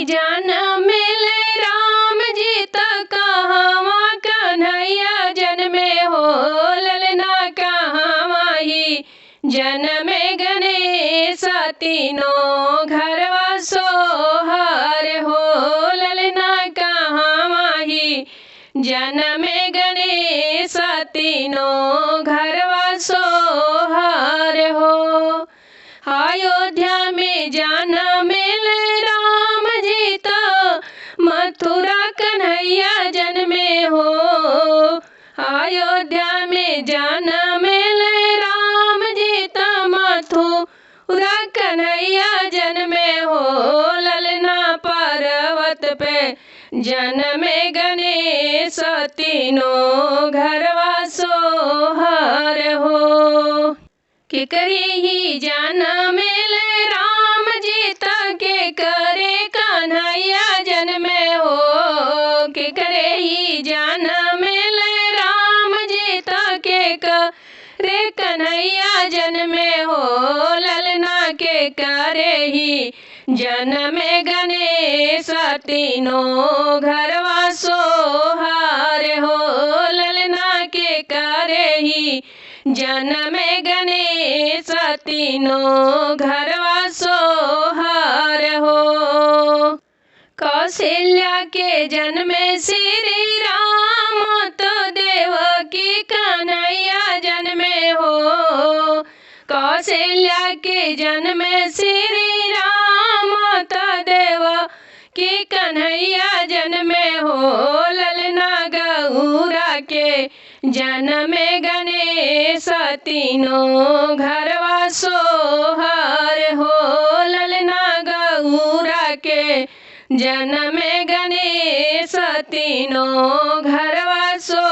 जान मिले राम जी त कहवा कन्हैया जन्मे हो ललना कहवा ही जन्मे गणेश तीनों घरवा सोहर हो ललना कहवा ही जन्मे गणेश तीनों घरवा सोहर हो। अयोध्या में जान मिले राम जी तो मथुरा कन्हैया जन्मे हो। अयोध्या में जान मिले राम जी तो मथुरा कन्हैया जन्मे हो ललना पर्वत पे जन्मे गणेश तीनों घरवा सोहर हो। केकरे ही जान मिले राम जी के करे कन्हैया जन्मे हो। केकरे ही जान मिले राम जी के करे कन्हैया जन्मे हो ललना के करे ही जन्मे गणेश तीनों घरवा सोहर हो ललना के करे ही जन्मे गणेश तीनों घरवा सोहर हो। कौशल्या के जन्मे श्री राम तो देवकी कन्हैया जन्मे हो। कौशल्या के जन्मे श्री राम तो देवकी कन्हैया जन्मे हो ललना गौरा के जन्मे गणेश तीनों घरवा सोहर हो ललना गौरा के जन्मे गणेश तीनों घरवा सो